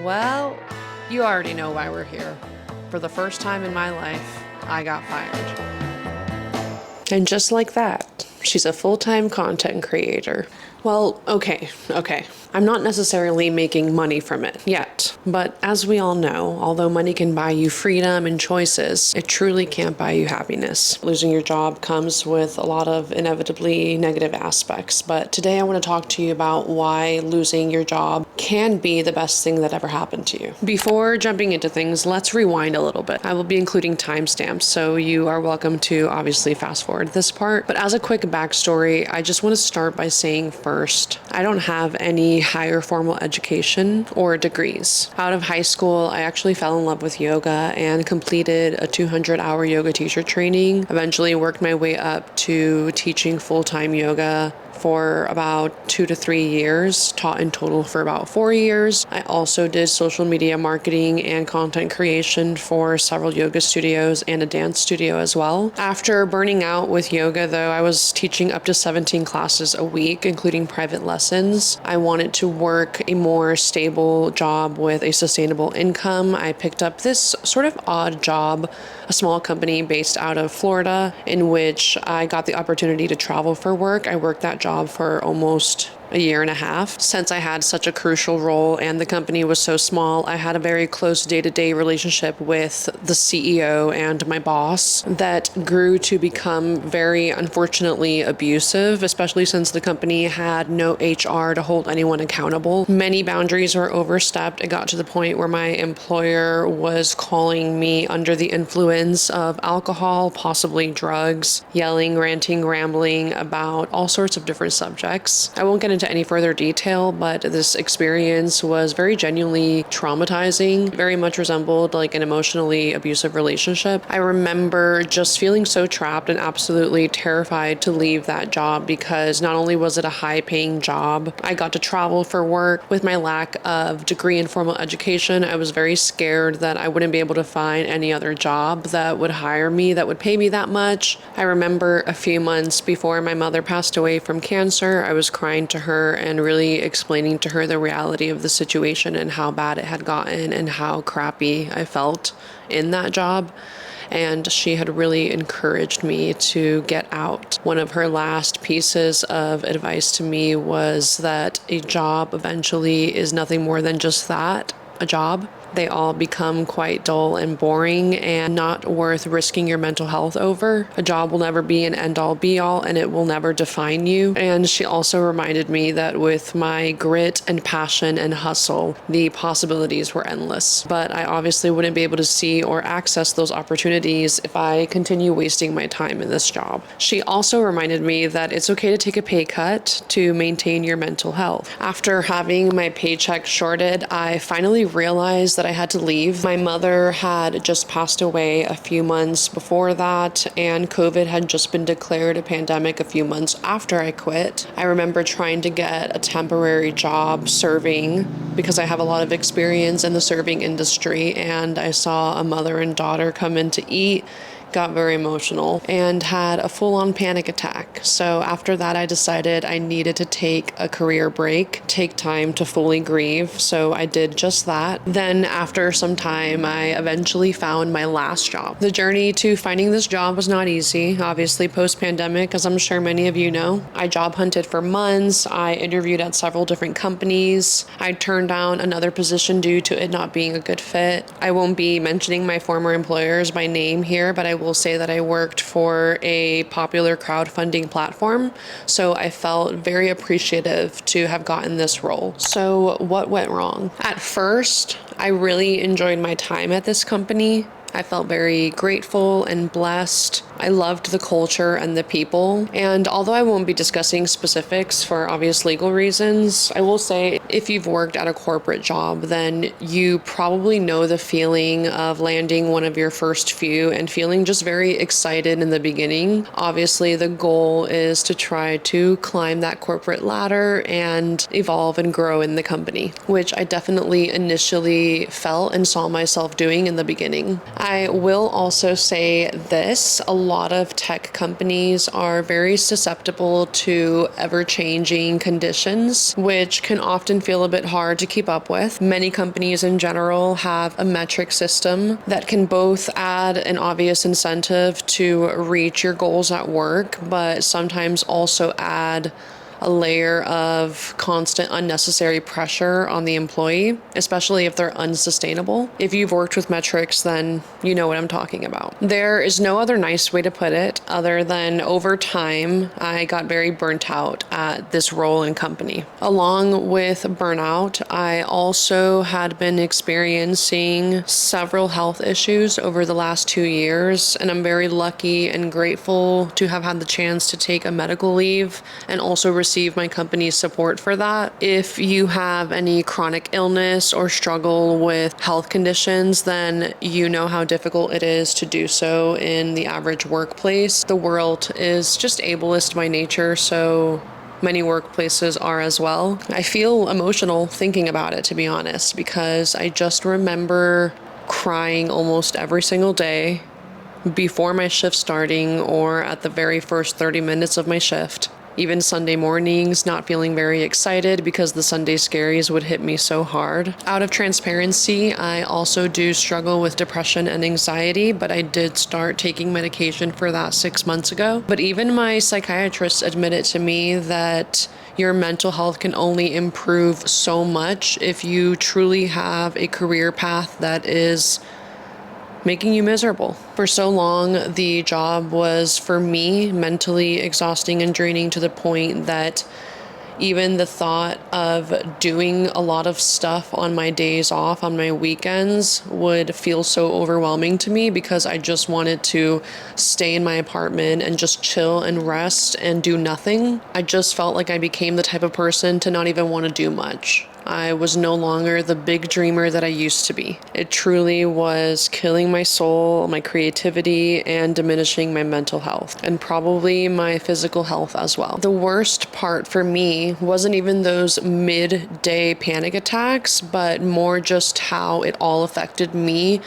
Well, you already know why we're here. For the first time in my life, I got fired. And just like that, she's a full-time content creator. Well, okay. I'm not necessarily making money from it yet, but as we all know, although money can buy you freedom and choices, it truly can't buy you happiness. Losing your job comes with a lot of inevitably negative aspects, but today I want to talk to you about why losing your job can be the best thing that ever happened to you. Before jumping into things, let's rewind a little bit. I will be including timestamps, so you are welcome to obviously fast forward this part, but as a quick backstory, I just want to start by saying first, I don't have any higher formal education or degrees. Out of high school, I actually fell in love with yoga and completed a 200-hour yoga teacher training. Eventually worked my way up to teaching full-time yoga for about 2 to 3 years, taught in total for about 4 years. I also did social media marketing and content creation for several yoga studios and a dance studio as well. After burning out with yoga though, I was teaching up to 17 classes a week, including private lessons. I wanted to work a more stable job with a sustainable income. I picked up this sort of odd job, a small company based out of Florida, in which I got the opportunity to travel for work. I worked that job for almost a year and a half. Since I had such a crucial role and the company was so small, I had a very close day-to-day relationship with the CEO and my boss that grew to become very unfortunately abusive, especially since the company had no HR to hold anyone accountable. Many boundaries were overstepped. It got to the point where my employer was calling me under the influence of alcohol, possibly drugs, yelling, ranting, rambling about all sorts of different subjects. I won't get into any further detail, but this experience was very genuinely traumatizing, very much resembled like an emotionally abusive relationship. I remember just feeling so trapped and absolutely terrified to leave that job because not only was it a high-paying job, I got to travel for work. With my lack of degree in formal education, I was very scared that I wouldn't be able to find any other job that would hire me, that would pay me that much. I remember a few months before my mother passed away from cancer, I was crying to her and really explaining to her the reality of the situation and how bad it had gotten and how crappy I felt in that job. And she had really encouraged me to get out. One of her last pieces of advice to me was that a job eventually is nothing more than just that, a job. They all become quite dull and boring and not worth risking your mental health over. A job will never be an end-all be-all and it will never define you. And she also reminded me that with my grit and passion and hustle, the possibilities were endless. But I obviously wouldn't be able to see or access those opportunities if I continue wasting my time in this job. She also reminded me that it's okay to take a pay cut to maintain your mental health. After having my paycheck shorted, I finally realized that I had to leave. My mother had just passed away a few months before that, and COVID had just been declared a pandemic a few months after I quit. I remember trying to get a temporary job serving because I have a lot of experience in the serving industry, and I saw a mother and daughter come in to eat, got very emotional, and had a full-on panic attack. So after that, I decided I needed to take a career break, take time to fully grieve. So I did just that. Then after some time, I eventually found my last job. The journey to finding this job was not easy, obviously post-pandemic, as I'm sure many of you know. I job hunted for months. I interviewed at several different companies. I turned down another position due to it not being a good fit. I won't be mentioning my former employers by name here, but I will say that I worked for a popular crowdfunding platform, so I felt very appreciative to have gotten this role. So what went wrong? At first, I really enjoyed my time at this company. I felt very grateful and blessed. I loved the culture and the people. And although I won't be discussing specifics for obvious legal reasons, I will say if you've worked at a corporate job, then you probably know the feeling of landing one of your first few and feeling just very excited in the beginning. Obviously, the goal is to try to climb that corporate ladder and evolve and grow in the company, which I definitely initially felt and saw myself doing in the beginning. I will also say this, a lot of tech companies are very susceptible to ever-changing conditions, which can often feel a bit hard to keep up with. Many companies in general have a metric system that can both add an obvious incentive to reach your goals at work, but sometimes also add a layer of constant unnecessary pressure on the employee, especially if they're unsustainable. If you've worked with metrics, then you know what I'm talking about. There is no other nice way to put it other than over time, I got very burnt out at this role and company. Along with burnout, I also had been experiencing several health issues over the last 2 years, and I'm very lucky and grateful to have had the chance to take a medical leave and also receive my company's support for that. If you have any chronic illness or struggle with health conditions, then you know how difficult it is to do so in the average workplace. The world is just ableist by nature, so many workplaces are as well. I feel emotional thinking about it, to be honest, because I just remember crying almost every single day before my shift starting or at the very first 30 minutes of my shift. Even Sunday mornings, not feeling very excited because the Sunday scaries would hit me so hard. Out of transparency, I also do struggle with depression and anxiety, but I did start taking medication for that 6 months ago. But even my psychiatrist admitted to me that your mental health can only improve so much if you truly have a career path that is making you miserable. For so long, the job was, for me, mentally exhausting and draining to the point that even the thought of doing a lot of stuff on my days off, on my weekends, would feel so overwhelming to me because I just wanted to stay in my apartment and just chill and rest and do nothing. I just felt like I became the type of person to not even want to do much. I was no longer the big dreamer that I used to be. It truly was killing my soul, my creativity, and diminishing my mental health, and probably my physical health as well. The worst part for me wasn't even those midday panic attacks, but more just how it all affected me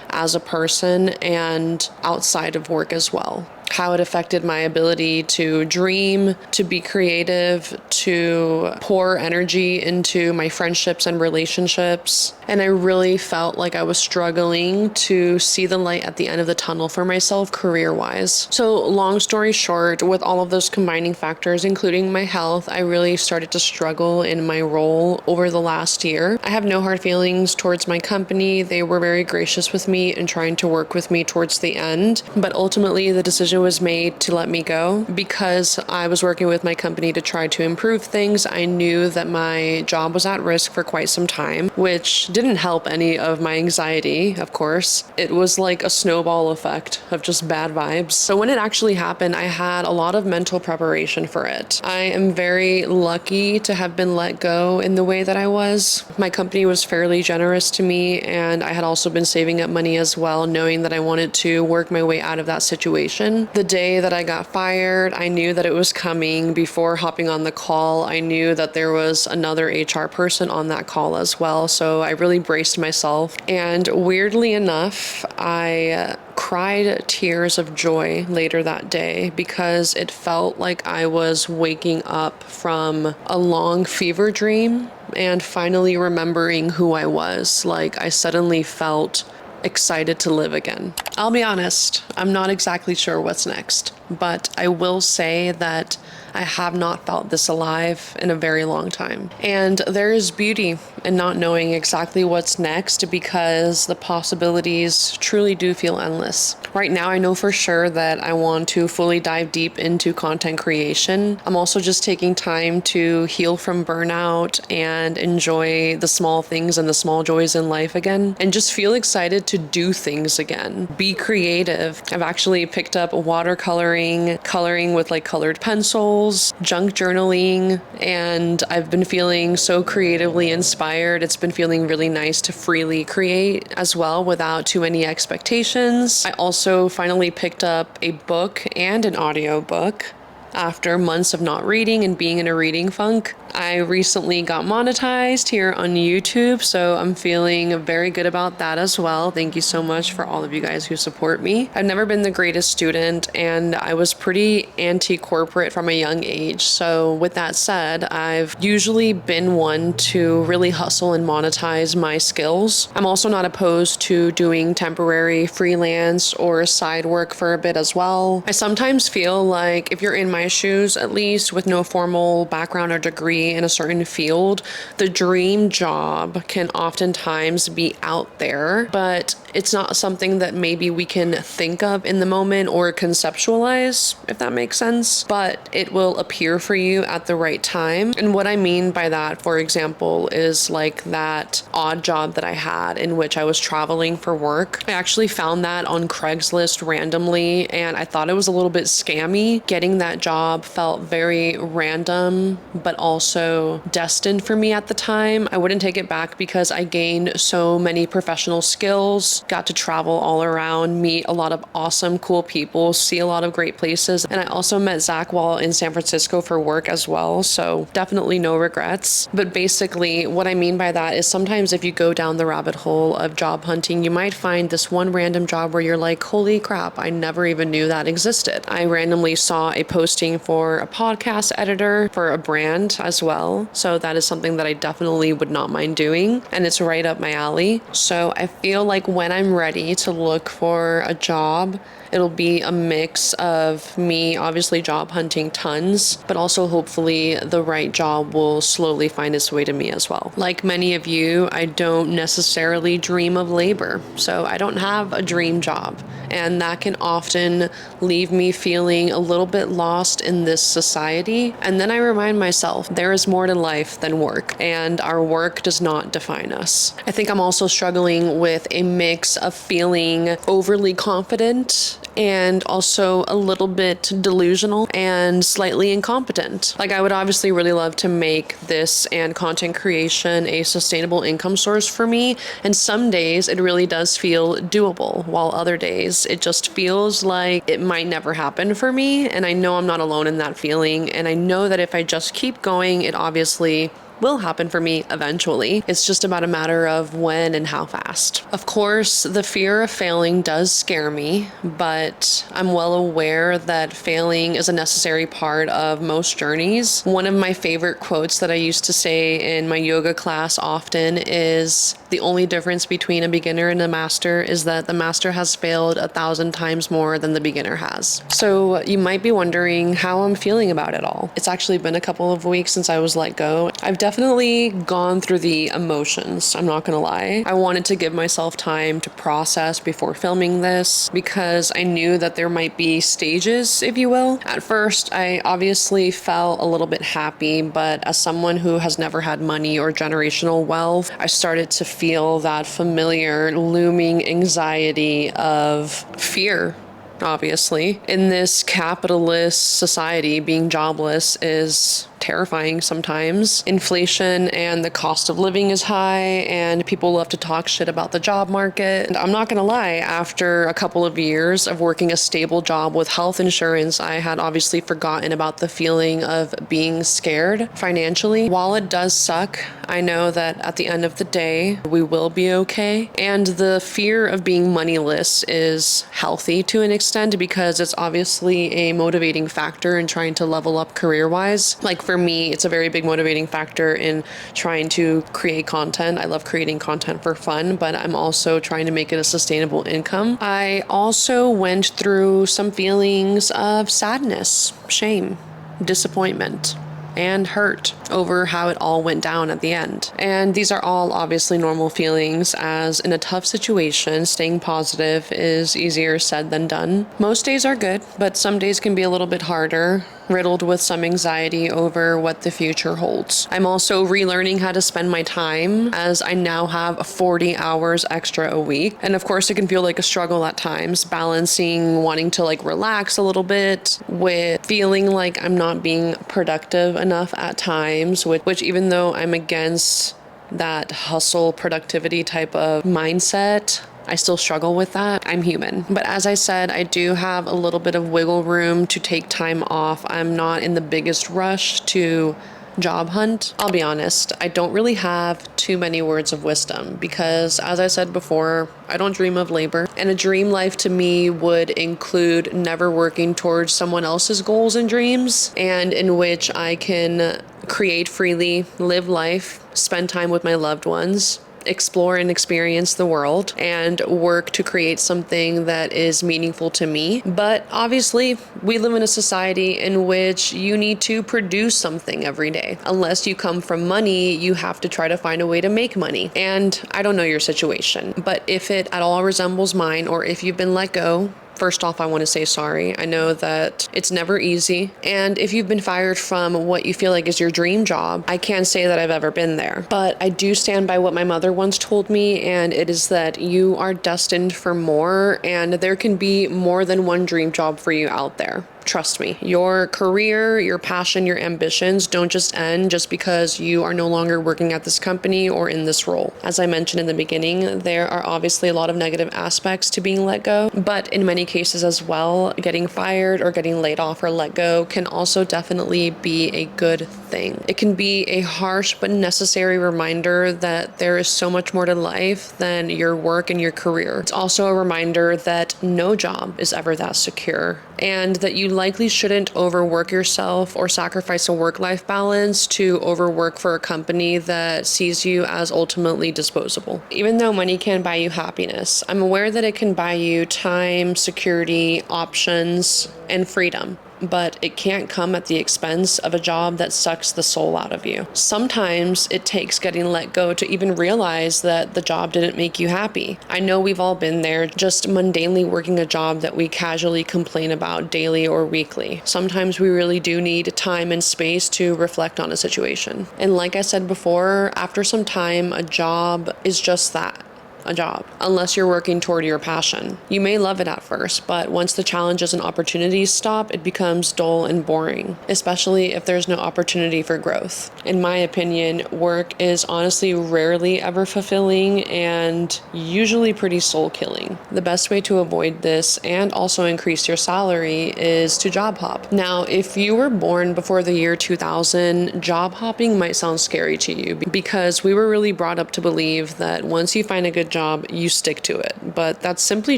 as a person and outside of work as well. How it affected my ability to dream, to be creative, to pour energy into my friendships and relationships. And I really felt like I was struggling to see the light at the end of the tunnel for myself career-wise. So long story short, with all of those combining factors, including my health, I really started to struggle in my role over the last year. I have no hard feelings towards my company. They were very gracious with me and trying to work with me towards the end. But ultimately, the decision was made to let me go because I was working with my company to try to improve things. I knew that my job was at risk for quite some time, which didn't help any of my anxiety, of course. It was like a snowball effect of just bad vibes. So when it actually happened, I had a lot of mental preparation for it. I am very lucky to have been let go in the way that I was. My company was fairly generous to me, and I had also been saving up money as well, knowing that I wanted to work my way out of that situation. The day that I got fired, I knew that it was coming. Before hopping on the call, I knew that there was another HR person on that call as well, so I really braced myself. And weirdly enough, I cried tears of joy later that day because it felt like I was waking up from a long fever dream and finally remembering who I was. Like, I suddenly felt excited to live again. I'll be honest, I'm not exactly sure what's next, but I will say that I have not felt this alive in a very long time. And there is beauty in not knowing exactly what's next because the possibilities truly do feel endless. Right now, I know for sure that I want to fully dive deep into content creation. I'm also just taking time to heal from burnout and enjoy the small things and the small joys in life again, and just feel excited to do things again. Be creative. I've actually picked up watercoloring, coloring with like colored pencils, junk journaling, and I've been feeling so creatively inspired. It's been feeling really nice to freely create as well without too many expectations. I also finally picked up a book and an audio book. after months of not reading and being in a reading funk. I recently got monetized here on YouTube, so I'm feeling very good about that as well. Thank you so much for all of you guys who support me. I've never been the greatest student, and I was pretty anti-corporate from a young age. So with that said, I've usually been one to really hustle and monetize my skills. I'm also not opposed to doing temporary freelance or side work for a bit as well. I sometimes feel like if you're in my shoes, at least with no formal background or degree in a certain field, the dream job can oftentimes be out there, but it's not something that maybe we can think of in the moment or conceptualize, if that makes sense, but it will appear for you at the right time. And what I mean by that, for example, is like that odd job that I had in which I was traveling for work. I actually found that on Craigslist randomly, and I thought it was a little bit scammy. Getting that job felt very random, but also destined for me at the time. I wouldn't take it back because I gained so many professional skills, got to travel all around, meet a lot of awesome, cool people, see a lot of great places. And I also met Zach while in San Francisco for work as well. So definitely no regrets. But basically what I mean by that is sometimes if you go down the rabbit hole of job hunting, you might find this one random job where you're like, holy crap, I never even knew that existed. I randomly saw a posting for a podcast editor for a brand as well. So that is something that I definitely would not mind doing. And it's right up my alley. So I feel like when I'm ready to look for a job, it'll be a mix of me obviously job hunting tons, but also hopefully the right job will slowly find its way to me as well. Like many of you, I don't necessarily dream of labor, so I don't have a dream job. And that can often leave me feeling a little bit lost in this society. And then I remind myself, there is more to life than work, and our work does not define us. I think I'm also struggling with a mix of feeling overly confident and also a little bit delusional and slightly incompetent. Like I would obviously really love to make this and content creation a sustainable income source for me. And some days it really does feel doable, while other days it just feels like it might never happen for me. And I know I'm not alone in that feeling. And I know that if I just keep going, it obviously will happen for me eventually. It's just about a matter of when and how fast. Of course, the fear of failing does scare me, but I'm well aware that failing is a necessary part of most journeys. One of my favorite quotes that I used to say in my yoga class often is, the only difference between a beginner and a master is that the master has failed 1,000 times more than the beginner has. So you might be wondering how I'm feeling about it all. It's actually been a couple of weeks since I was let go. I've definitely gone through the emotions, I'm not gonna lie. I wanted to give myself time to process before filming this because I knew that there might be stages, if you will. At first, I obviously felt a little bit happy, but as someone who has never had money or generational wealth, I started to feel that familiar looming anxiety of fear. Obviously, in this capitalist society, being jobless is terrifying sometimes. Inflation and the cost of living is high, and people love to talk shit about the job market. And I'm not gonna lie, after a couple of years of working a stable job with health insurance, I had obviously forgotten about the feeling of being scared financially. While it does suck, I know that at the end of the day, we will be okay. And the fear of being moneyless is healthy to an extent because it's obviously a motivating factor in trying to level up career-wise. Like for me, it's a very big motivating factor in trying to create content. I love creating content for fun, but I'm also trying to make it a sustainable income. I also went through some feelings of sadness, shame, disappointment, and hurt over how it all went down at the end. And these are all obviously normal feelings, as in a tough situation, staying positive is easier said than done. Most days are good, but some days can be a little bit harder, riddled with some anxiety over what the future holds. I'm also relearning how to spend my time, as I now have 40 hours extra a week. And of course, it can feel like a struggle at times, balancing wanting to relax a little bit with feeling like I'm not being productive enough at times, which even though I'm against that hustle productivity type of mindset. I still struggle with that. I'm human. But as I said, I do have a little bit of wiggle room to take time off. I'm not in the biggest rush to job hunt. I'll be honest, I don't really have too many words of wisdom because, as I said before, I don't dream of labor. And a dream life to me would include never working towards someone else's goals and dreams, and in which I can create freely, live life, spend time with my loved ones, explore and experience the world, and work to create something that is meaningful to me. But obviously, we live in a society in which you need to produce something every day. Unless you come from money, you have to try to find a way to make money. And I don't know your situation, but if it at all resembles mine, or if you've been let go, first off, I want to say sorry. I know that it's never easy. And if you've been fired from what you feel like is your dream job, I can't say that I've ever been there. But I do stand by what my mother once told me, and it is that you are destined for more, and there can be more than one dream job for you out there. Trust me, your career, your passion, your ambitions don't just end just because you are no longer working at this company or in this role. As I mentioned in the beginning, there are obviously a lot of negative aspects to being let go, but in many cases as well, getting fired or getting laid off or let go can also definitely be a good thing. It can be a harsh but necessary reminder that there is so much more to life than your work and your career. It's also a reminder that no job is ever that secure, and that you likely shouldn't overwork yourself or sacrifice a work-life balance to overwork for a company that sees you as ultimately disposable. Even though money can buy you happiness, I'm aware that it can buy you time, security, options, and freedom. But it can't come at the expense of a job that sucks the soul out of you. Sometimes it takes getting let go to even realize that the job didn't make you happy. I know we've all been there, just mundanely working a job that we casually complain about daily or weekly. Sometimes we really do need time and space to reflect on a situation. And like I said before, after some time, a job is just that. A job, unless you're working toward your passion. You may love it at first, but once the challenges and opportunities stop, it becomes dull and boring, especially if there's no opportunity for growth. In my opinion, work is honestly rarely ever fulfilling and usually pretty soul-killing. The best way to avoid this and also increase your salary is to job hop. Now, if you were born before the year 2000, job hopping might sound scary to you because we were really brought up to believe that once you find a good job, you stick to it, but that's simply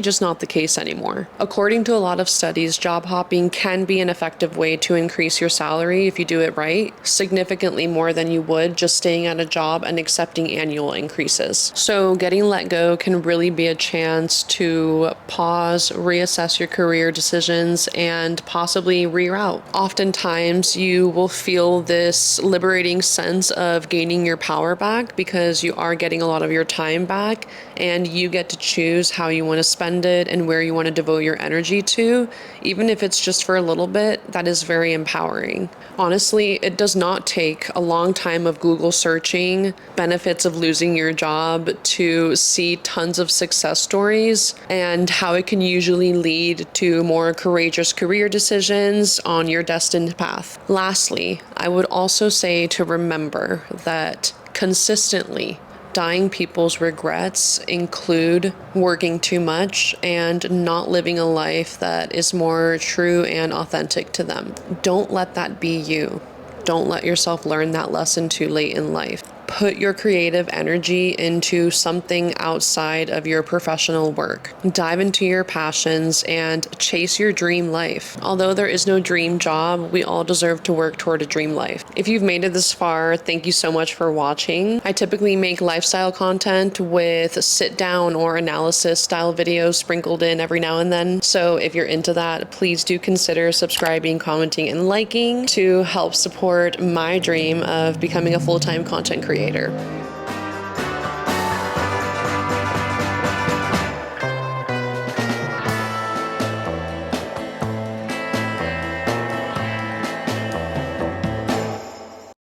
just not the case anymore. According to a lot of studies, job hopping can be an effective way to increase your salary if you do it right, significantly more than you would just staying at a job and accepting annual increases. So getting let go can really be a chance to pause, reassess your career decisions, and possibly reroute. Oftentimes, you will feel this liberating sense of gaining your power back because you are getting a lot of your time back, and you get to choose how you want to spend it and where you want to devote your energy to. Even if it's just for a little bit, that is very empowering. Honestly, it does not take a long time of Google searching benefits of losing your job to see tons of success stories and how it can usually lead to more courageous career decisions on your destined path. Lastly, I would also say to remember that consistently dying people's regrets include working too much and not living a life that is more true and authentic to them. Don't let that be you. Don't let yourself learn that lesson too late in life. Put your creative energy into something outside of your professional work. Dive into your passions and chase your dream life. Although there is no dream job, we all deserve to work toward a dream life. If you've made it this far, thank you so much for watching. I typically make lifestyle content with sit down or analysis style videos sprinkled in every now and then. So if you're into that, please do consider subscribing, commenting, and liking to help support my dream of becoming a full-time content creator.